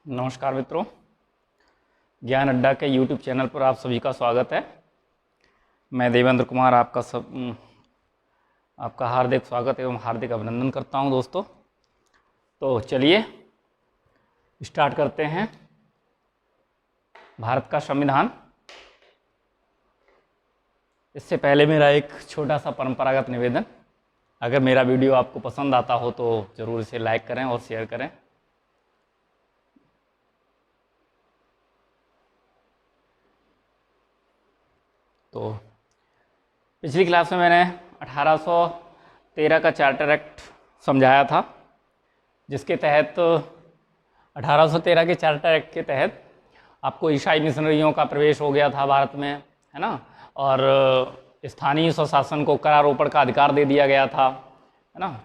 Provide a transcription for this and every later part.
नमस्कार मित्रों, ज्ञान अड्डा के YouTube चैनल पर आप सभी का स्वागत है। मैं देवेंद्र कुमार आपका हार्दिक स्वागत एवं हार्दिक अभिनंदन करता हूं दोस्तों। तो चलिए स्टार्ट करते हैं। भारत का संविधान। इससे पहले मेरा एक छोटा सा परंपरागत निवेदन, अगर मेरा वीडियो आपको पसंद आता हो तो ज़रूर इसे लाइक करें और शेयर करें। तो पिछली क्लास में मैंने 1813 का चार्टर एक्ट समझाया था, जिसके तहत 1813 के चार्टर एक्ट के तहत आपको ईसाई मिशनरियों का प्रवेश हो गया था भारत में, है ना। और स्थानीय स्वशासन को करारोपण का अधिकार दे दिया गया था, है ना।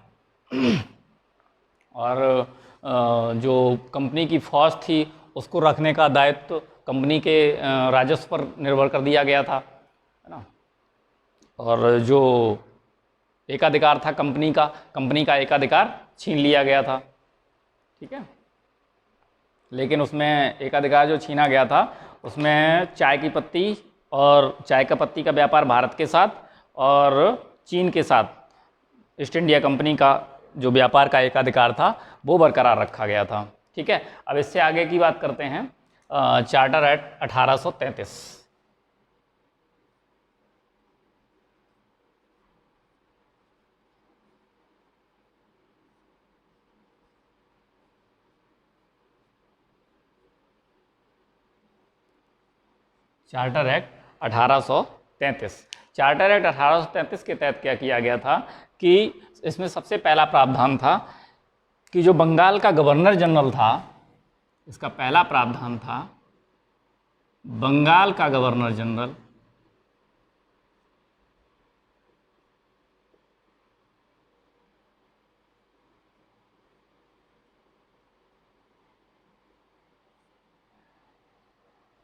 और जो कंपनी की फौज थी उसको रखने का दायित्व कंपनी के राजस्व पर निर्भर कर दिया गया था, है ना। और जो एकाधिकार था कंपनी का एकाधिकार छीन लिया गया था, ठीक है। लेकिन उसमें एकाधिकार जो छीना गया था उसमें चाय की पत्ती और चाय का पत्ती का व्यापार भारत के साथ और चीन के साथ ईस्ट इंडिया कंपनी का जो व्यापार का एकाधिकार था वो बरकरार रखा गया था, ठीक है। अब इससे आगे की बात करते हैं। Charter act 1833। Charter act 1833। Charter act 1833 के तहत क्या किया गया था कि इसमें सबसे पहला प्रावधान था कि जो बंगाल का गवर्नर जनरल था, इसका पहला प्रावधान था बंगाल का गवर्नर जनरल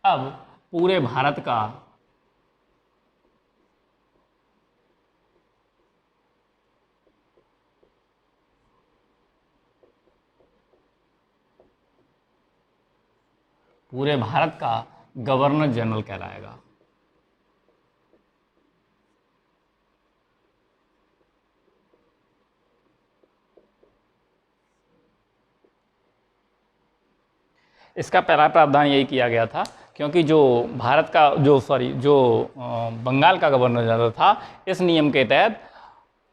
अब पूरे भारत का गवर्नर जनरल कहलाएगा। इसका पहला प्रावधान यही किया गया था क्योंकि जो बंगाल का गवर्नर जनरल था, इस नियम के तहत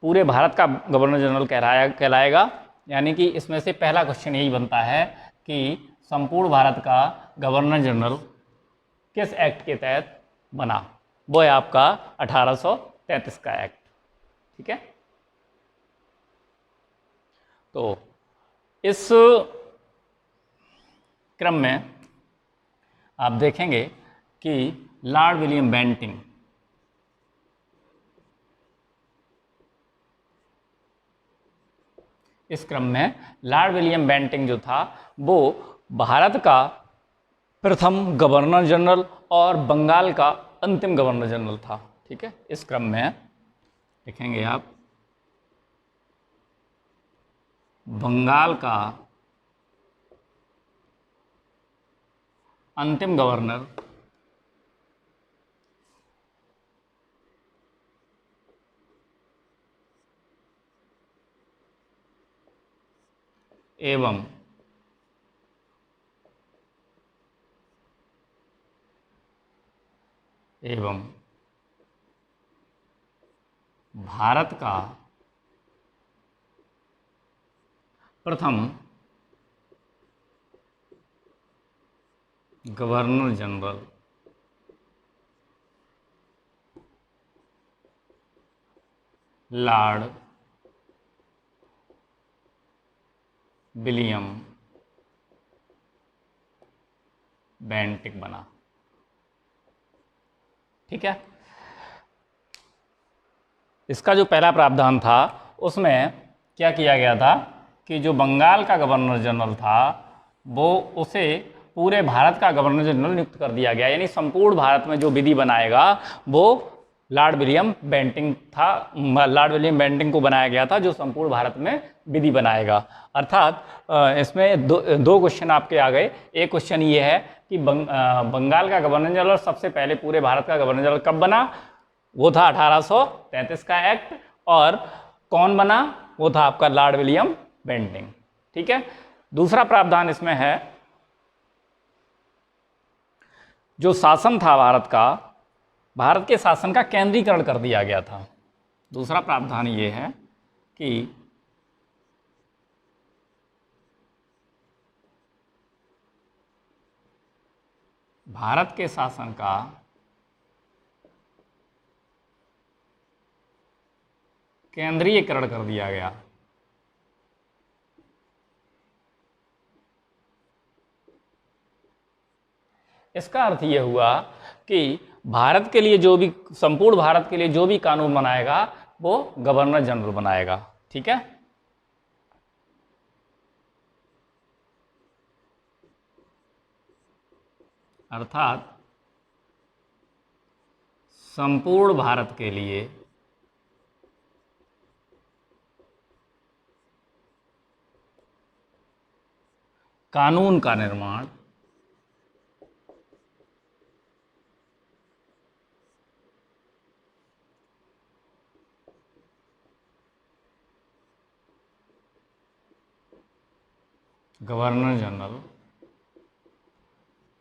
पूरे भारत का गवर्नर जनरल कहलाएगा। यानी कि इसमें से पहला क्वेश्चन यही बनता है कि संपूर्ण भारत का गवर्नर जनरल किस एक्ट के तहत बना। वो है आपका 1833 का एक्ट, ठीक है। तो इस क्रम में आप देखेंगे कि लॉर्ड विलियम बेंटिंक इस क्रम में लॉर्ड विलियम बेंटिंक जो था वो भारत का प्रथम गवर्नर जनरल और बंगाल का अंतिम गवर्नर जनरल था, ठीक है। इस क्रम में देखेंगे आप बंगाल का अंतिम गवर्नर एवं भारत का प्रथम governor general Lord William Bentinck बना, ठीक है। इसका जो पहला प्रावधान था उसमें क्या किया गया था कि जो बंगाल का गवर्नर जनरल था वो उसे पूरे भारत का गवर्नर जनरल नियुक्त कर दिया गया। यानी संपूर्ण भारत में जो विधि बनाएगा वो लॉर्ड विलियम बेंटिंक था। लॉर्ड विलियम बेंटिंक को बनाया गया था, जो संपूर्ण भारत में विधि बनाएगा। अर्थात इसमें दो क्वेश्चन आपके आ गए। एक क्वेश्चन ये है कि बंगाल का गवर्नर जनरल सबसे पहले पूरे भारत का गवर्नर जनरल कब बना? वो था 1833 का एक्ट। और कौन बना? वो था आपका लॉर्ड विलियम बेंटिंक। ठीक है। दूसरा प्रावधान इसमें है, जो शासन था भारत के शासन का केंद्रीकरण कर दिया गया था। दूसरा प्रावधान ये है कि भारत के शासन का केंद्रीयकरण कर दिया गया। इसका अर्थ यह हुआ कि भारत के लिए संपूर्ण भारत के लिए जो भी कानून बनाएगा वो गवर्नर जनरल बनाएगा। ठीक है। अर्थात संपूर्ण भारत के लिए कानून का निर्माण गवर्नर जनरल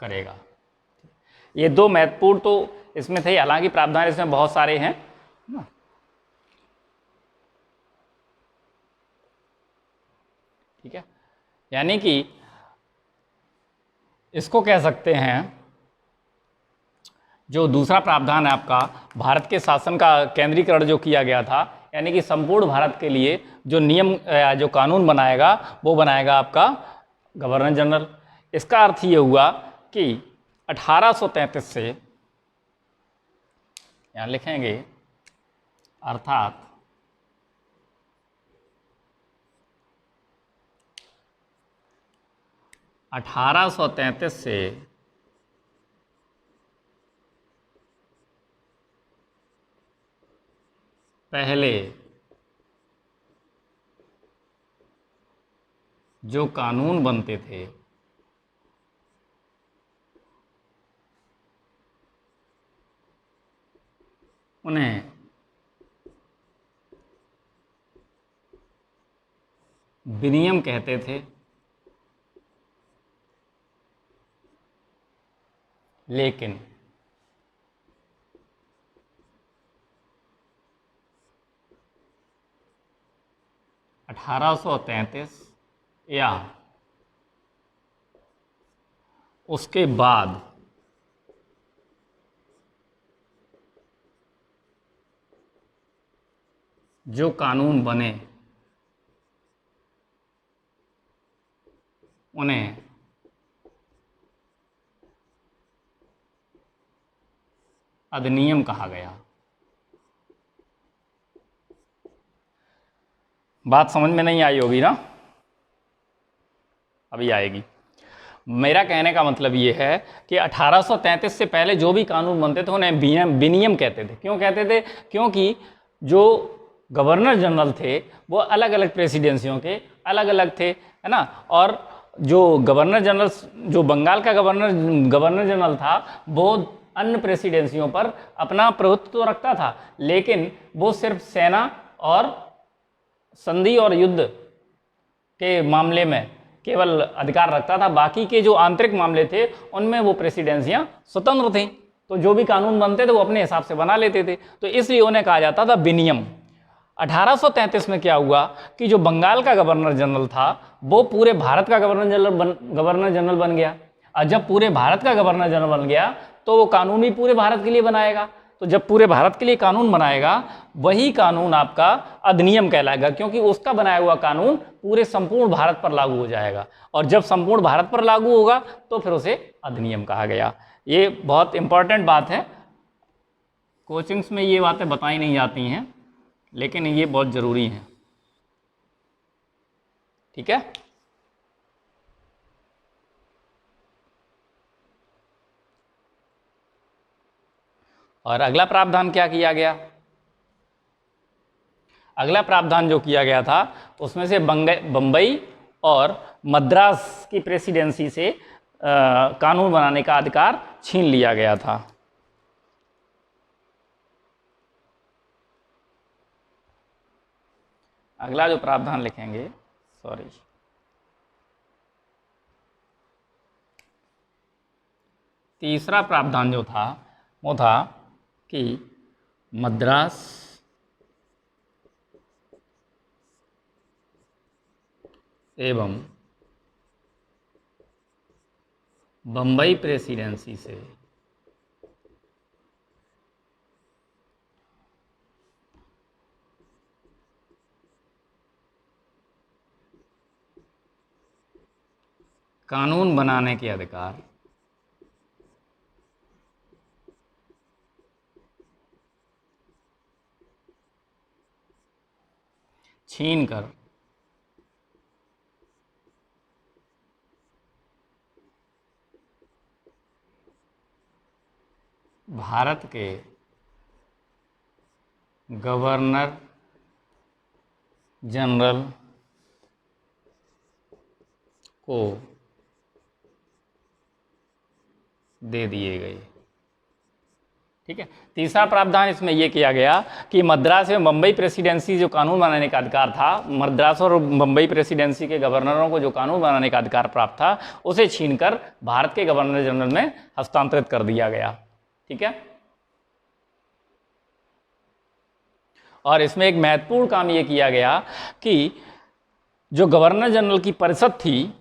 करेगा। ये दो महत्वपूर्ण तो इसमें थे, हालांकि प्रावधान इसमें बहुत सारे हैं। ठीक है। यानी कि इसको कह सकते हैं, जो दूसरा प्रावधान है आपका, भारत के शासन का केंद्रीकरण जो किया गया था, यानी कि संपूर्ण भारत के लिए जो नियम जो कानून बनाएगा वो बनाएगा आपका गवर्नर जनरल। इसका अर्थ ये हुआ कि 1833 से, यहाँ लिखेंगे, अर्थात 1833 से पहले जो कानून बनते थे उन्हें विनियम कहते थे। लेकिन 1833 या उसके बाद जो कानून बने उन्हें अधिनियम कहा गया। बात समझ में नहीं आई होगी ना? अभी आएगी। मेरा कहने का मतलब ये है कि 1833 से पहले जो भी कानून बनते थे उन्हें विनियम कहते थे। क्यों कहते थे? क्योंकि जो गवर्नर जनरल थे वो अलग अलग प्रेसिडेंसियों के अलग अलग थे, है ना। और जो गवर्नर जनरल, जो बंगाल का गवर्नर जनरल था, वो अन्य प्रेसिडेंसियों पर अपना प्रभुत्व तो रखता था, लेकिन वो सिर्फ सेना और संधि और युद्ध के मामले में केवल अधिकार रखता था। बाकी के जो आंतरिक मामले थे उनमें वो प्रेसिडेंसियां स्वतंत्र थीं, तो जो भी कानून बनते थे वो अपने हिसाब से बना लेते थे। तो इसलिए उन्हें कहा जाता था विनियम। 1833 में क्या हुआ कि जो बंगाल का गवर्नर जनरल था वो पूरे भारत का गवर्नर जनरल बन गया। और जब पूरे भारत का गवर्नर जनरल बन गया तो वो कानून भी पूरे भारत के लिए बनाएगा। तो जब पूरे भारत के लिए कानून बनाएगा वही कानून आपका अधिनियम कहलाएगा, क्योंकि उसका बनाया हुआ कानून पूरे संपूर्ण भारत पर लागू हो जाएगा। और जब संपूर्ण भारत पर लागू होगा तो फिर उसे अधिनियम कहा गया। ये बहुत इंपॉर्टेंट बात है, कोचिंग्स में ये बातें बताई नहीं जाती हैं, लेकिन ये बहुत ज़रूरी है। ठीक है। और अगला प्रावधान क्या किया गया? अगला प्रावधान जो किया गया था उसमें से बम्बई और मद्रास की प्रेसिडेंसी से कानून बनाने का अधिकार छीन लिया गया था। अगला जो प्रावधान लिखेंगे, तीसरा प्रावधान जो था वो था कि मद्रास एवं बम्बई प्रेसिडेंसी से कानून बनाने के अधिकार छीनकर भारत के गवर्नर जनरल को दे दिए गए। ठीक है, तीसरा प्रावधान इसमें यह किया गया कि मद्रास एवं बम्बई प्रेसिडेंसी जो कानून बनाने का अधिकार था, मद्रास और बम्बई प्रेसिडेंसी के गवर्नरों को जो कानून बनाने का अधिकार प्राप्त था उसे छीनकर भारत के गवर्नर जनरल में हस्तांतरित कर दिया गया। ठीक है, और इसमें एक महत्वपूर्ण काम यह किया गया कि जो गवर्नर जनरल की परिषद थी,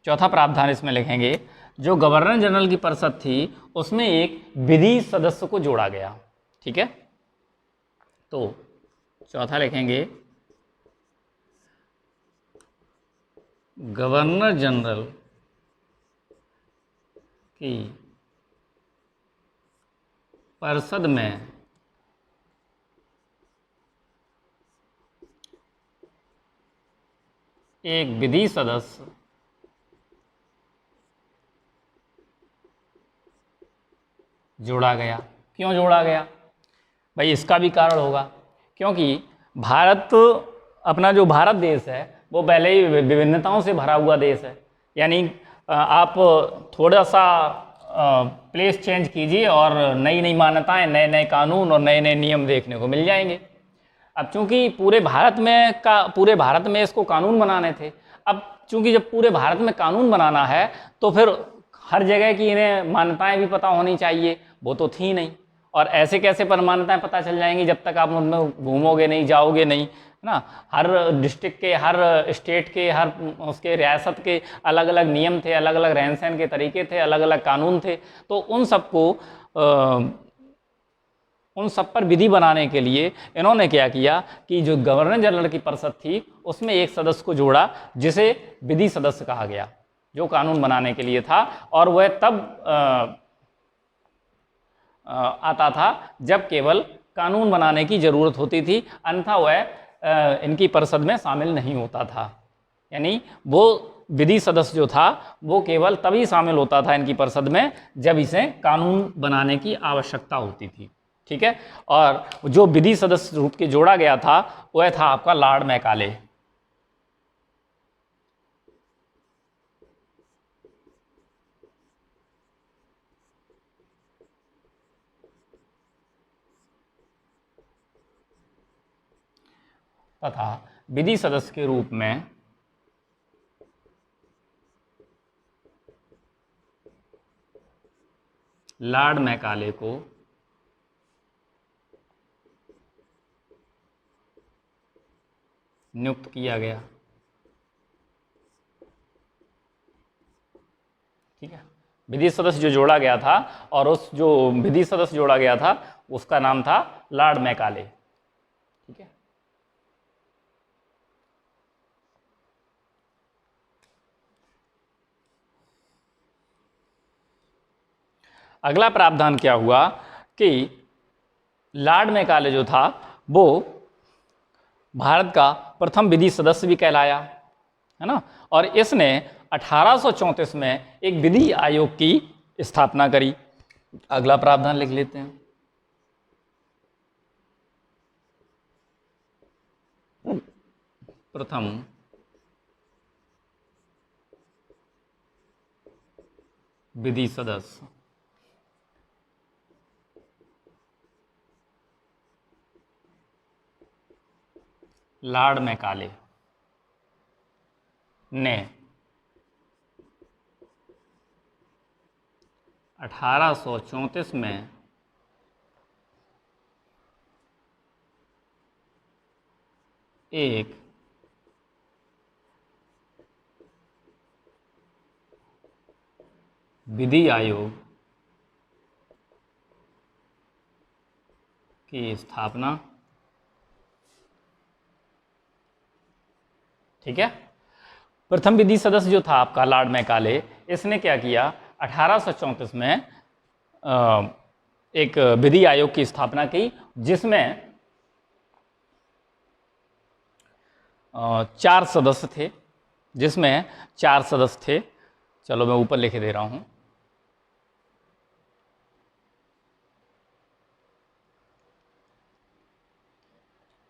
चौथा प्रावधान इसमें लिखेंगे, जो गवर्नर जनरल की परिषद थी उसमें एक विधि सदस्य को जोड़ा गया। ठीक है, तो चौथा लिखेंगे गवर्नर जनरल की परिषद में एक विधि सदस्य जोड़ा गया। क्यों जोड़ा गया भाई? इसका भी कारण होगा, क्योंकि भारत, अपना जो भारत देश है वो पहले ही विभिन्नताओं से भरा हुआ देश है। यानी आप थोड़ा सा प्लेस चेंज कीजिए और नई नई मान्यताएं, नए नए कानून और नए नए नियम देखने को मिल जाएंगे। अब चूंकि पूरे भारत में इसको कानून बनाने थे, अब चूंकि जब पूरे भारत में कानून बनाना है तो फिर हर जगह की इन्हें मान्यताएं भी पता होनी चाहिए, वो तो थी नहीं। और ऐसे कैसे पर मान्यताएं पता चल जाएंगी जब तक आप उनमें घूमोगे नहीं, जाओगे नहीं, है ना। हर डिस्ट्रिक्ट के, हर स्टेट के, हर उसके रियासत के अलग अलग नियम थे, अलग अलग रहन सहन के तरीके थे, अलग अलग कानून थे। तो उन सब पर विधि बनाने के लिए इन्होंने क्या किया कि जो गवर्नर जनरल की परिषद थी उसमें एक सदस्य को जोड़ा जिसे विधि सदस्य कहा गया, जो कानून बनाने के लिए था। और वह तब आता था जब केवल कानून बनाने की ज़रूरत होती थी, अन्यथा वह इनकी परिषद में शामिल नहीं होता था। यानी वो विधि सदस्य जो था वो केवल तभी शामिल होता था इनकी परिषद में जब इसे कानून बनाने की आवश्यकता होती थी। ठीक है, और जो विधि सदस्य रूप के जोड़ा गया था वह था आपका लॉर्ड मैकाले। तथा विधि सदस्य के रूप में लॉर्ड मैकाले को नियुक्त किया गया। ठीक है, विधि सदस्य जो जोड़ा गया था और उस जो विधि सदस्य जोड़ा गया था उसका नाम था लॉर्ड मैकाले। ठीक है, अगला प्रावधान क्या हुआ कि लॉर्ड मैकाले जो था वो भारत का प्रथम विधि सदस्य भी कहलाया, है ना। और इसने 1834 में एक विधि आयोग की स्थापना करी। अगला प्रावधान लिख लेते हैं। प्रथम विधि सदस्य लॉर्ड मैकाले ने 1834 में एक विधि आयोग की स्थापना, ठीक है। प्रथम विधि सदस्य जो था आपका लॉर्ड मैकाले, इसने क्या किया, 1834 में एक विधि आयोग की स्थापना की, जिसमें 4 सदस्य थे, चलो मैं ऊपर लिखे दे रहा हूं।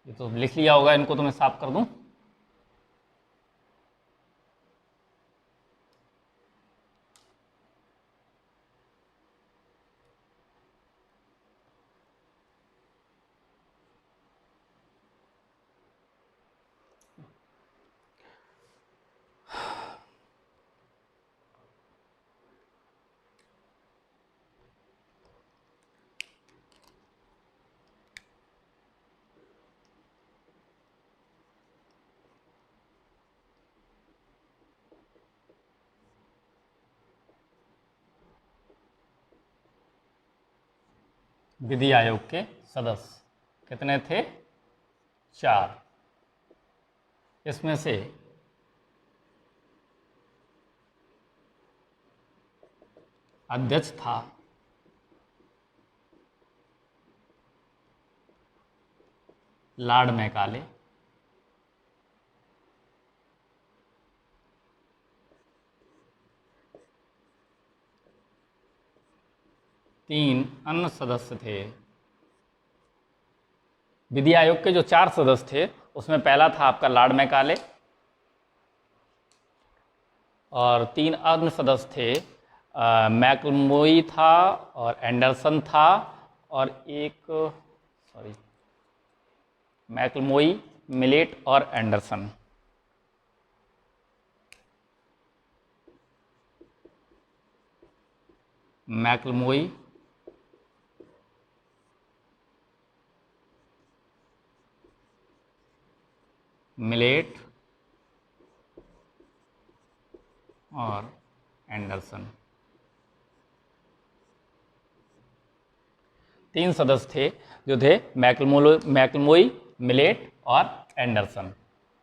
ये तो लिख लिया होगा, इनको तो मैं साफ कर दूं। विधि आयोग के सदस्य कितने थे, 4। इसमें से अध्यक्ष था लॉर्ड मैकाले, तीन अन्य सदस्य थे। विधि आयोग के जो 4 सदस्य थे, उसमें पहला था आपका लॉर्ड मैकाले, और 3 अन्य सदस्य थे, मैकलमोई था और एंडरसन था, और एक मैकलमोई, मिलेट और एंडरसन। मैकलमोई, मिलेट और एंडरसन, 3 सदस्य थे जो थे मैकलमोई, मिलेट और एंडरसन।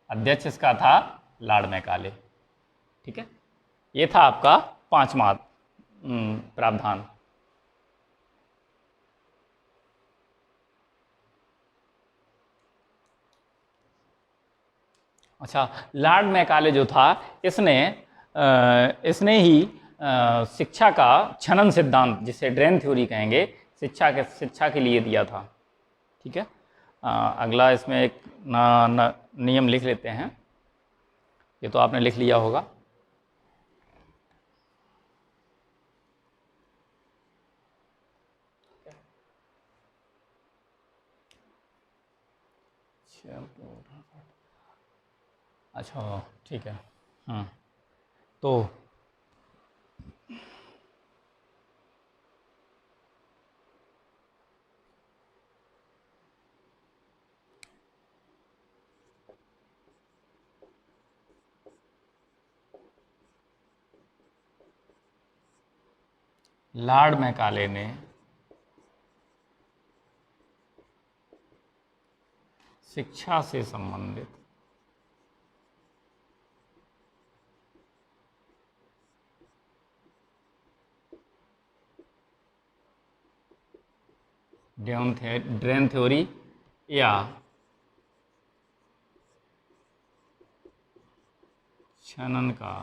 अध्यक्ष इसका था लॉर्ड मैकाले, ठीक है। ये था आपका 5वां प्रावधान। अच्छा, लॉर्ड मैकाले जो था, इसने ही शिक्षा का छनन सिद्धांत, जिसे ड्रेन थ्योरी कहेंगे, शिक्षा के लिए दिया था, ठीक है। अगला इसमें एक नियम लिख लेते हैं, ये तो आपने लिख लिया होगा। अच्छा, ठीक है। तो लॉर्ड मैकाले ने शिक्षा से संबंधित ड्रेन थ्योरी या छनन का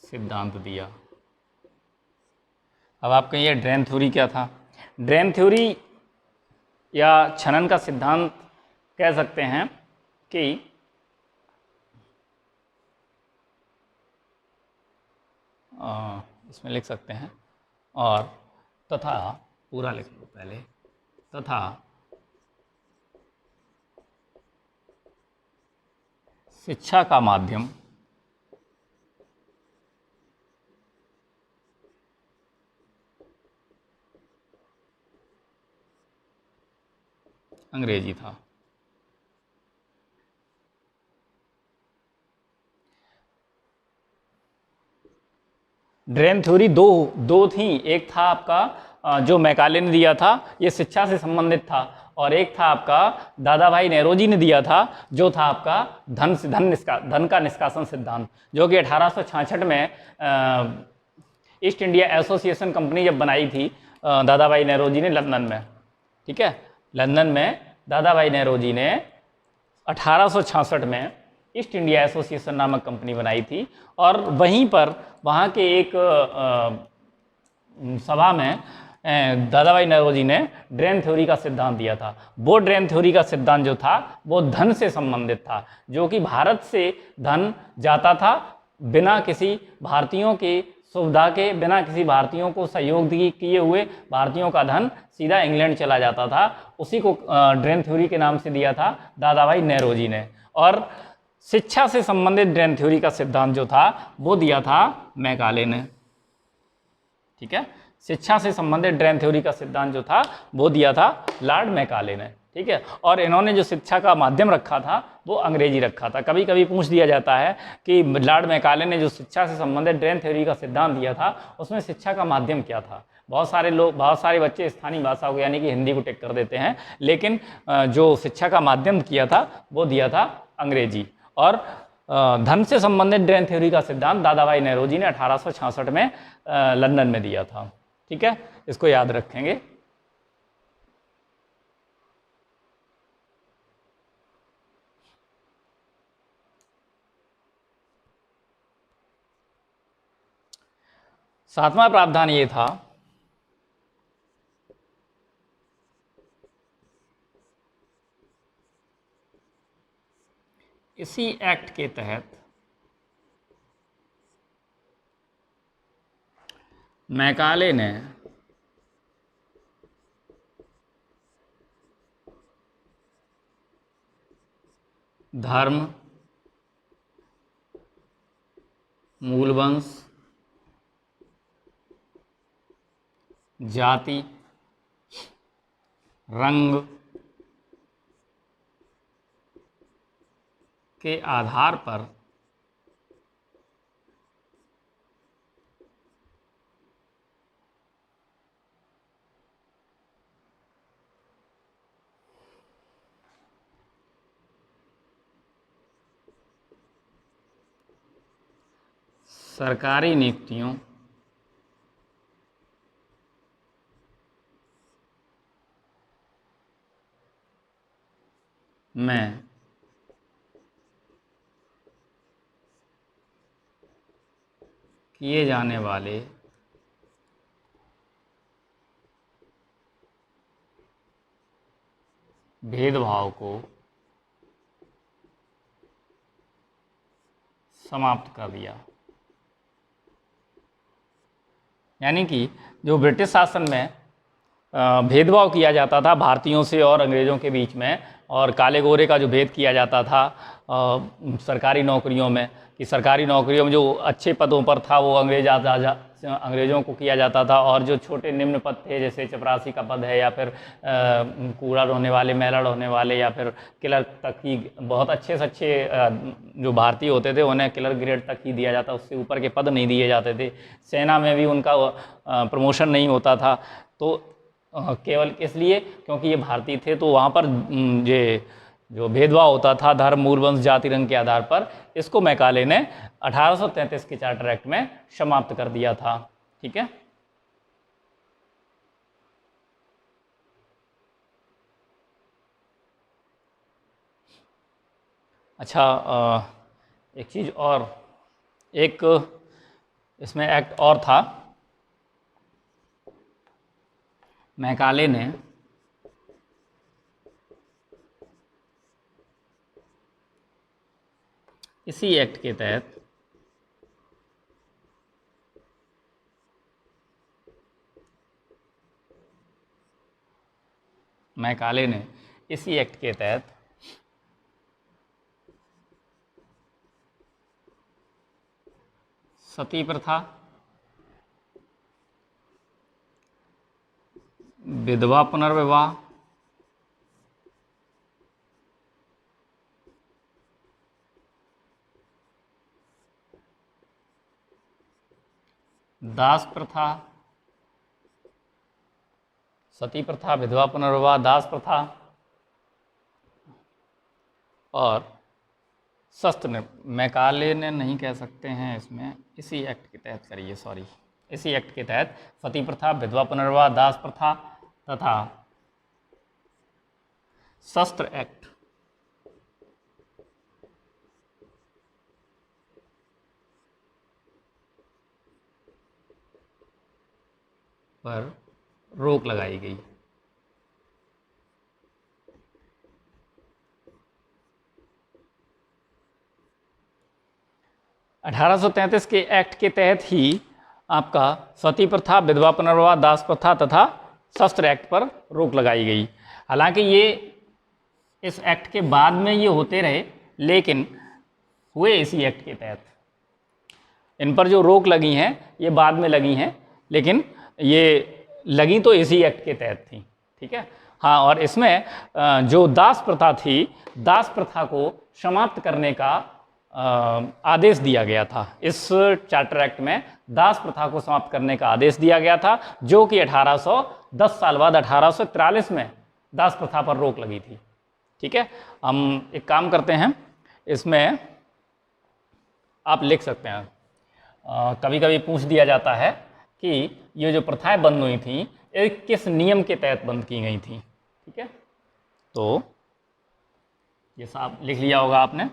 सिद्धांत दिया। अब आप कहिए ड्रेन थ्योरी क्या था? ड्रेन थ्योरी या छनन का सिद्धांत कह सकते हैं कि इसमें लिख सकते हैं, और तथा, पूरा लिख लो पहले, तथा शिक्षा का माध्यम अंग्रेजी था। ड्रेन थ्योरी दो दो थी, एक था आपका जो मैकाले ने दिया था, ये शिक्षा से संबंधित था, और एक था आपका दादा भाई नेरोजी ने दिया था, जो था आपका धन का निष्कासन सिद्धांत, जो कि 1866 में ईस्ट इंडिया एसोसिएशन कंपनी जब बनाई थी दादा भाई नेरोजी ने लंदन में, ठीक है, लंदन में दादा भाई नेरोजी ने 1866 में ईस्ट इंडिया एसोसिएशन नामक कंपनी बनाई थी, और वहीं पर वहाँ के एक सभा में दादा भाई नेरोजी ने ड्रेन थ्योरी का सिद्धांत दिया था। वो ड्रेन थ्योरी का सिद्धांत जो था वो धन से संबंधित था, जो कि भारत से धन जाता था बिना किसी भारतीयों की सुविधा के, बिना किसी भारतीयों को सहयोग किए हुए भारतीयों का धन सीधा इंग्लैंड चला जाता था। उसी को ड्रेन थ्योरी के नाम से दिया था दादा भाई नेरोजी ने। और शिक्षा से संबंधित ड्रेन थ्योरी का सिद्धांत जो था वो दिया था मैकाले ने, ठीक है। शिक्षा से संबंधित ड्रेन थ्योरी का सिद्धांत जो था वो दिया था लॉर्ड मैकाले ने, ठीक है। और इन्होंने जो शिक्षा का माध्यम रखा था वो अंग्रेजी रखा था। कभी कभी पूछ दिया जाता है कि लॉर्ड मैकाले ने जो शिक्षा से संबंधित ड्रेन थ्योरी का सिद्धांत दिया था उसमें शिक्षा का माध्यम क्या था। बहुत सारे बच्चे स्थानीय भाषा को यानी कि हिंदी को टिक कर देते हैं, लेकिन जो शिक्षा का माध्यम किया था वो दिया था अंग्रेजी। और धन से संबंधित ड्रेन थ्योरी का सिद्धांत दादा भाई नेरोजी ने 1866 में लंदन में दिया था, ठीक है, इसको याद रखेंगे। सातवां प्रावधान ये था इसी एक्ट के तहत मैकाले ने धर्म, मूलवंश, जाति, रंग के आधार पर सरकारी नियुक्तियों में किए जाने वाले भेदभाव को समाप्त कर दिया। यानी कि जो ब्रिटिश शासन में भेदभाव किया जाता था भारतीयों से और अंग्रेज़ों के बीच में, और काले गोरे का जो भेद किया जाता था सरकारी नौकरियों में, कि सरकारी नौकरियों में जो अच्छे पदों पर था वो अंग्रेज़ों को किया जाता था, और जो छोटे निम्न पद थे जैसे चपरासी का पद है, या फिर कूड़ा ढोने वाले, मैला ढोने वाले, या फिर क्लर्क तक ही, बहुत अच्छे से अच्छे जो भारतीय होते थे उन्हें क्लर्क ग्रेड तक ही दिया जाता, उससे ऊपर के पद नहीं दिए जाते थे। सेना में भी उनका प्रमोशन नहीं होता था, तो केवल इसलिए क्योंकि ये भारतीय थे। तो वहाँ पर ये जो भेदभाव होता था धर्म, मूल वंश, जाति, रंग के आधार पर, इसको मैकाले ने 1833 के चार्टर एक्ट में समाप्त कर दिया था, ठीक है। अच्छा, एक चीज़ और, एक इसमें एक्ट और था, मैकाले ने इसी एक्ट के तहत मैकाले ने इसी एक्ट के तहत सती प्रथा, विधवा पुनर्विवाह, दास प्रथा, सती प्रथा, विधवा पुनर्विवाह, दास प्रथा और शस्त्र, मैकाले ने नहीं कह सकते हैं इसमें, इसी एक्ट के तहत करिए, सॉरी, इसी एक्ट के तहत सती प्रथा, विधवा पुनर्विवाह, दास प्रथा तथा शस्त्र एक्ट पर रोक लगाई गई। 1833 के एक्ट के तहत ही आपका सती प्रथा, विधवा पुनर्विवाह, दास प्रथा तथा शस्त्र एक्ट पर रोक लगाई गई। हालांकि ये इस एक्ट के बाद में ये होते रहे, लेकिन हुए इसी एक्ट के तहत। इन पर जो रोक लगी हैं ये बाद में लगी हैं, लेकिन ये लगी तो इसी एक्ट के तहत थी। ठीक है, हाँ, और इसमें जो दास प्रथा थी, दास प्रथा को समाप्त करने का आदेश दिया गया था। इस चार्टर एक्ट में दास प्रथा को समाप्त करने का आदेश दिया गया था, जो कि 10 साल बाद 1843 में दास प्रथा पर रोक लगी थी। ठीक है, हम एक काम करते हैं, इसमें आप लिख सकते हैं, कभी कभी पूछ दिया जाता है कि ये जो प्रथाएं बंद हुई थी ये किस नियम के तहत बंद की गई थी। ठीक है, तो ये सब लिख लिया होगा आपने,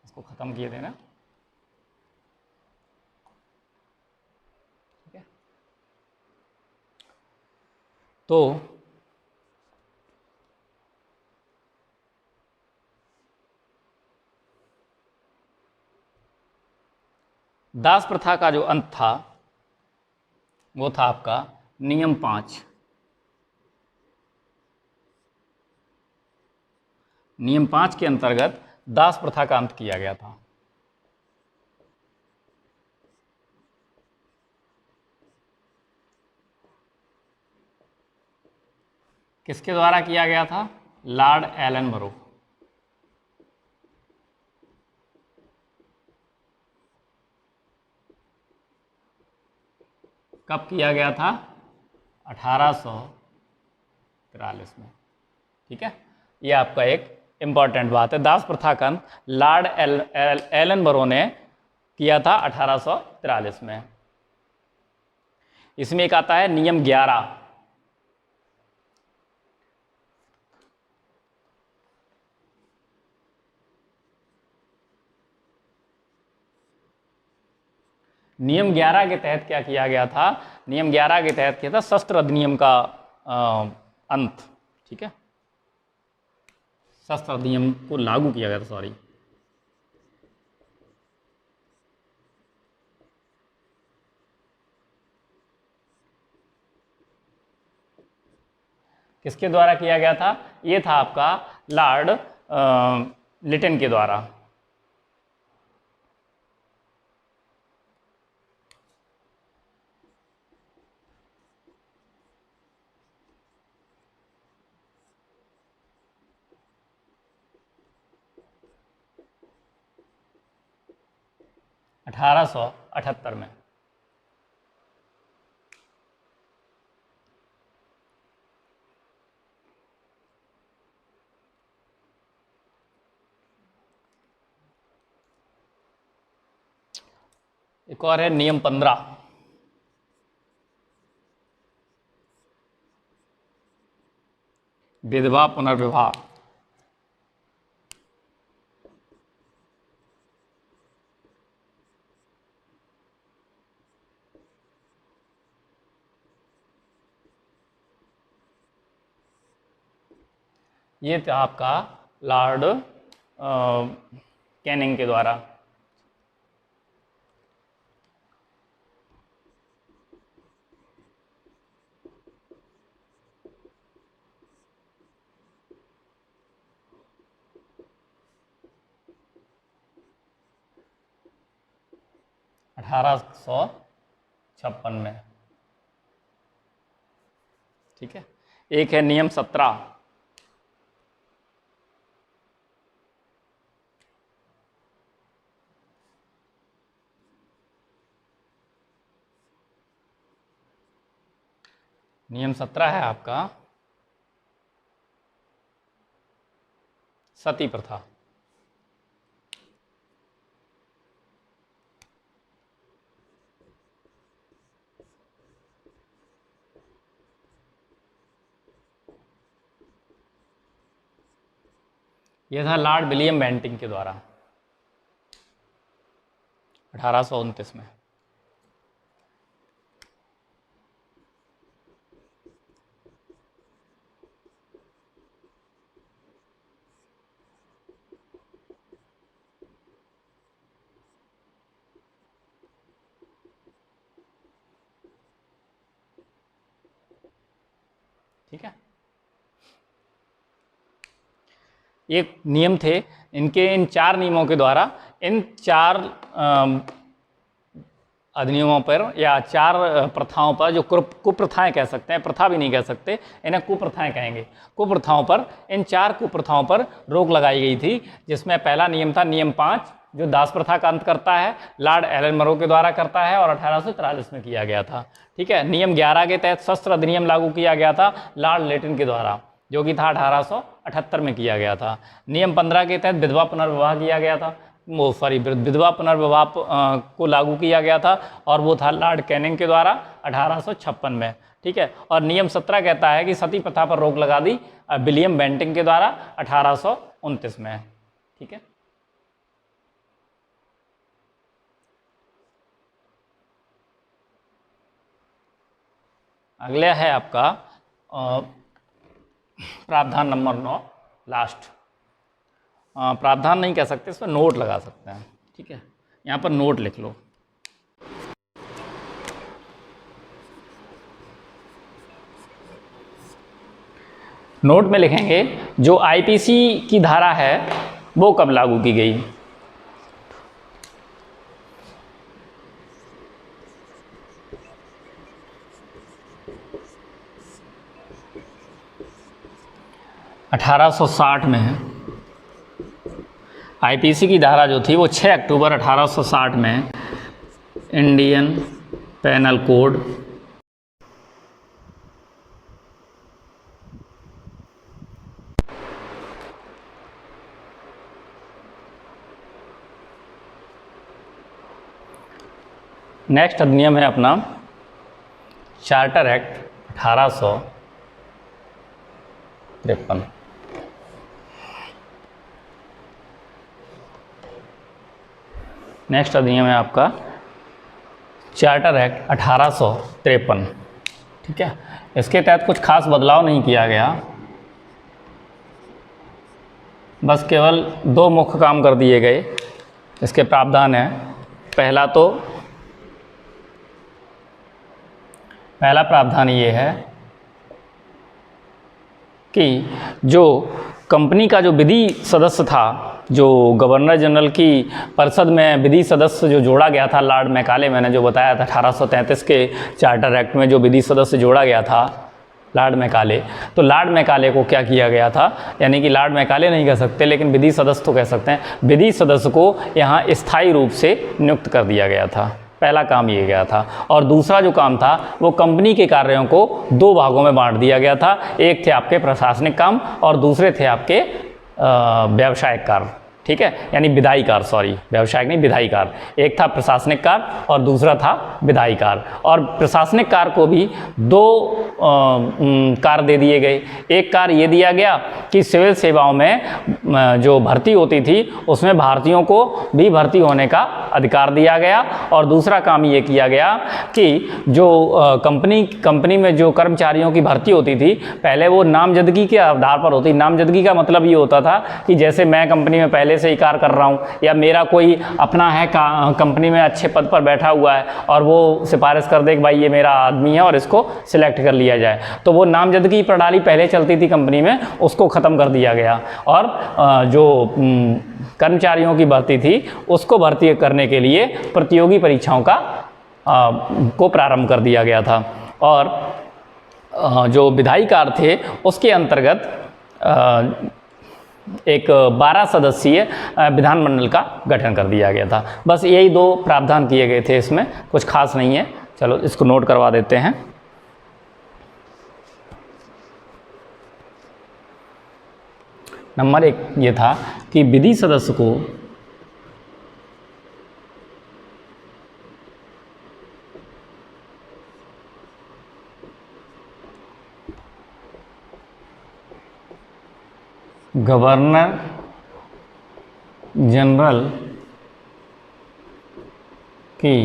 इसको ख़त्म किए देना। ठीक है, तो दास प्रथा का जो अंत था वो था आपका नियम 5। नियम 5 के अंतर्गत दास प्रथा का अंत किया गया था। किसके द्वारा किया गया था? लॉर्ड एलन बरो। कब किया गया था? 1843 में। ठीक है, ये आपका एक इंपॉर्टेंट बात है। दास प्रथा का अंत लॉर्ड एलन बरो ने किया था 1843 में। इसमें एक आता है नियम 11। नियम 11 के तहत क्या किया गया था? नियम 11 के तहत किया था शस्त्र अधिनियम का अंत। ठीक है, शस्त्र अधिनियम को लागू किया गया था, सॉरी। किसके द्वारा किया गया था? ये था आपका लॉर्ड लिटन के द्वारा। अठारह सौ 78 में। एक और है नियम 15। विधवा पुनर्विवाह। ये था आपका लॉर्ड कैनिंग के द्वारा। (1856) में, ठीक है। एक है नियम 17। नियम 17 है आपका सती प्रथा। यह था लॉर्ड विलियम बेंटिंग के द्वारा 1829 में। ठीक है, ये नियम थे। इन 4 नियमों के द्वारा, इन 4 अधिनियमों पर या 4 प्रथाओं पर, जो कुप्रथाएं कह सकते हैं, प्रथा भी नहीं कह सकते, इन्हें कुप्रथाएं कहेंगे। कुप्रथाओं पर, इन 4 कुप्रथाओं पर रोक लगाई गई थी, जिसमें पहला नियम था नियम 5, जो दास प्रथा का अंत करता है, लॉर्ड एलन मरो के द्वारा करता है और 1843 में किया गया था। ठीक है। नियम 11 के तहत शस्त्र अधिनियम लागू किया गया था लॉर्ड लेटन के द्वारा, जो कि था 1878 में किया गया था। नियम 15 के तहत विधवा पुनर्विवाह किया गया था, विधवा पुनर्विवाह को लागू किया गया था, और वो था लॉर्ड कैनिंग के द्वारा 1856 में। ठीक है। और नियम 17 कहता है कि सती प्रथा पर रोक लगा दी विलियम बेंटिंग के द्वारा 1829 में। ठीक है। अगला है आपका प्रावधान नंबर 9, लास्ट। प्रावधान नहीं कह सकते, इसमें नोट लगा सकते हैं। ठीक है, यहाँ पर नोट लिख लो। नोट में लिखेंगे जो आईपीसी की धारा है वो कब लागू की गई। (1860) में है। आईपीसी की धारा जो थी वो 6 अक्टूबर 1860 में इंडियन पेनल कोड नेक्स्ट अधिनियम है अपना चार्टर एक्ट 1853। नेक्स्ट अधिनियम है आपका चार्टर एक्ट 1853। ठीक है। इसके तहत कुछ खास बदलाव नहीं किया गया, बस केवल 2 मुख्य काम कर दिए गए। इसके प्रावधान है, पहला प्रावधान ये है कि जो कंपनी का जो विधि सदस्य था, जो गवर्नर जनरल की परिषद में विधि सदस्य जो जोड़ा गया था, लॉर्ड मैकाले, मैंने जो बताया था 1833 के चार्टर एक्ट में जो विधि सदस्य जोड़ा गया था लॉर्ड मैकाले, तो लॉर्ड मैकाले को क्या किया गया था, यानी कि लॉर्ड मैकाले नहीं कह सकते लेकिन विधि सदस्य तो कह सकते हैं, विधि सदस्य को यहाँ स्थायी रूप से नियुक्त कर दिया गया था। पहला काम ये गया था। और दूसरा जो काम था वो कंपनी के कार्यों को 2 भागों में बांट दिया गया था। एक थे आपके प्रशासनिक काम और दूसरे थे आपके व्यावसायिक कार्य। ठीक है, यानी विधायी कार्य, सॉरी व्यावसायिक नहीं, विधायी कार्य। एक था प्रशासनिक कार्य और दूसरा था विधायी कार्य। और प्रशासनिक कार्य को भी 2 कार्य दे दिए गए। एक कार्य ये दिया गया कि सिविल सेवाओं में जो भर्ती होती थी उसमें भारतीयों को भी भर्ती होने का अधिकार दिया गया। और दूसरा काम ये किया गया कि जो कंपनी में जो कर्मचारियों की भर्ती होती थी पहले वो नामजदगी के आधार पर होती। नामजदगी का मतलब ये होता था कि जैसे मैं कंपनी में पहले से ही कार्य कर रहा हूँ या मेरा कोई अपना है कंपनी में अच्छे पद पर बैठा हुआ है और वो सिफारिश कर दे कि भाई ये मेरा आदमी है और इसको सिलेक्ट कर लिया जाए, तो वो नामजदगी प्रणाली पहले चलती थी कंपनी में, उसको ख़त्म कर दिया गया और जो कर्मचारियों की भर्ती थी उसको भर्ती करने के लिए प्रतियोगी परीक्षाओं को प्रारंभ कर दिया गया था। और जो विधायी कार्य थे उसके अंतर्गत एक 12 सदस्यीय विधानमंडल का गठन कर दिया गया था। बस यही 2 प्रावधान किए गए थे, इसमें कुछ खास नहीं है। चलो इसको नोट करवा देते हैं। नंबर 1 ये था कि विधि सदस्य को गवर्नर जनरल की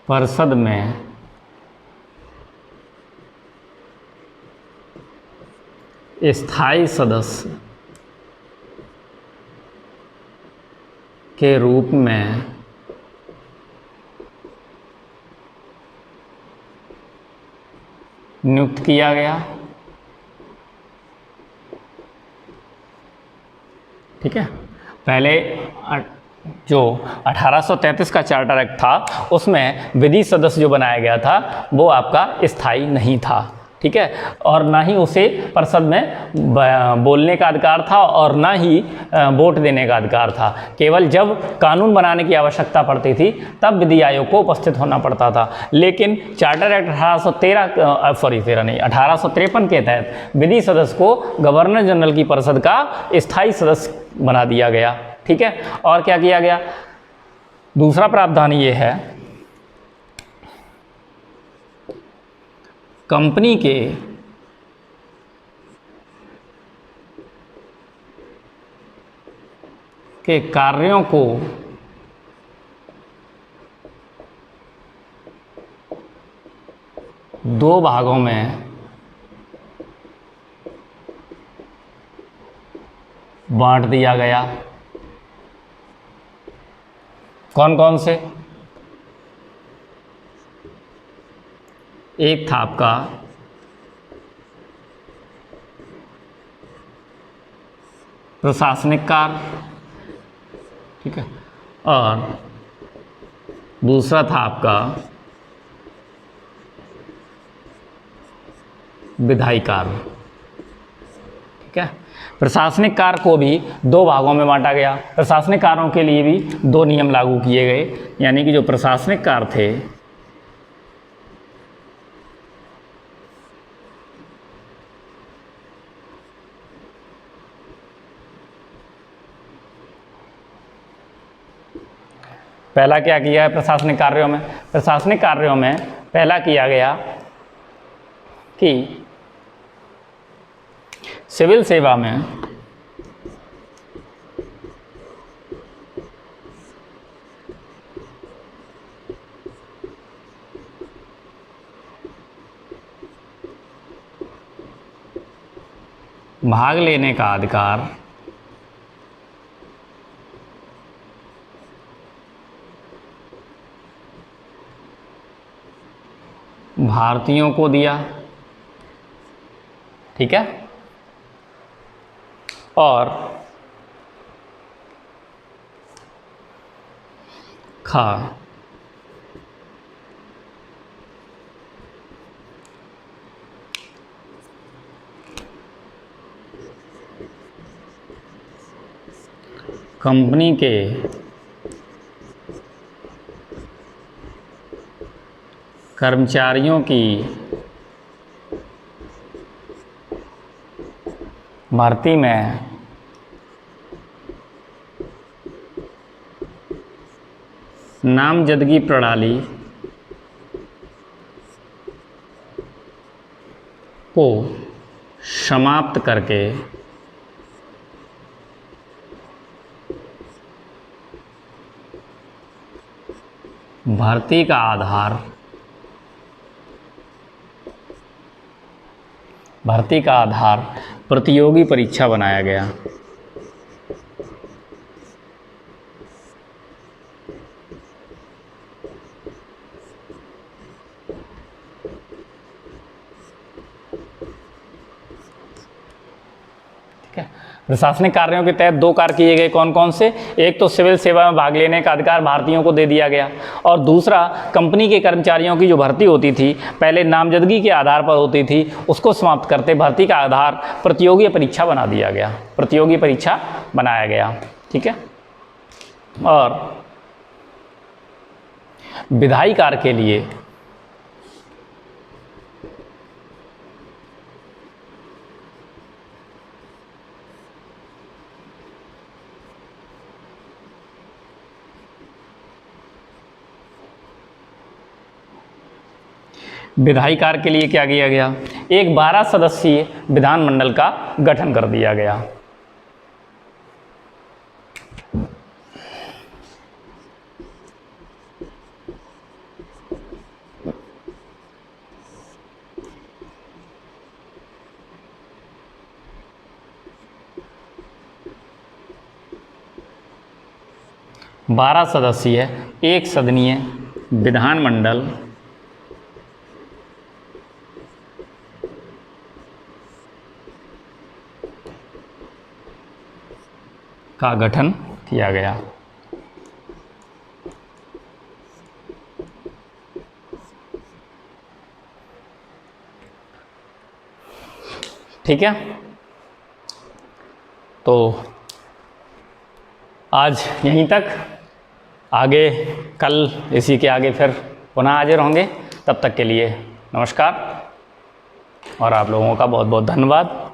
परिषद में स्थायी सदस्य के रूप में नियुक्त किया गया। ठीक है, पहले जो 1833 का चार्टर एक्ट था उसमें विधि सदस्य जो बनाया गया था वो आपका स्थायी नहीं था। ठीक है, और ना ही उसे परिषद में बोलने का अधिकार था और ना ही वोट देने का अधिकार था। केवल जब कानून बनाने की आवश्यकता पड़ती थी तब विधि आयोग को उपस्थित होना पड़ता था। लेकिन चार्टर एक्ट 1853 के तहत विधि सदस्य को गवर्नर जनरल की परिषद का स्थायी सदस्य बना दिया गया। ठीक है, और क्या किया गया? दूसरा प्रावधान ये है, कंपनी के कार्यों को दो भागों में बांट दिया गया। कौन कौन से? एक था आपका प्रशासनिक कार्य, ठीक है, और दूसरा था आपका विधायी कार्य। ठीक है, प्रशासनिक कार्य को भी दो भागों में बांटा गया। प्रशासनिक कार्यों के लिए भी दो नियम लागू किए गए, यानी कि जो प्रशासनिक कार्य थे पहला क्या किया है प्रशासनिक कार्यों में? प्रशासनिक कार्यों में पहला किया गया कि सिविल सेवा में भाग लेने का अधिकार भारतीयों को दिया। ठीक है, और खा कंपनी के कर्मचारियों की भर्ती में नामजदगी प्रणाली को समाप्त करके भर्ती का आधार प्रतियोगी परीक्षा बनाया गया। प्रशासनिक कार्यों के तहत 2 कार्य किए गए, कौन कौन से? एक तो सिविल सेवा में भाग लेने का अधिकार भारतीयों को दे दिया गया, और दूसरा कंपनी के कर्मचारियों की जो भर्ती होती थी पहले नामजदगी के आधार पर होती थी, उसको समाप्त करते भर्ती का आधार प्रतियोगी परीक्षा बना दिया गया, प्रतियोगी परीक्षा बनाया गया। ठीक है। और विधायी कार्य के लिए विधायी कार्य के लिए क्या किया गया? एक 12 सदस्यीय विधानमंडल का गठन कर दिया गया। बारह सदस्यीय एक सदनीय विधानमंडल का गठन किया गया। ठीक है, तो आज यहीं तक, आगे कल इसी के आगे फिर पुनः हाजिर होंगे। तब तक के लिए नमस्कार और आप लोगों का बहुत बहुत धन्यवाद।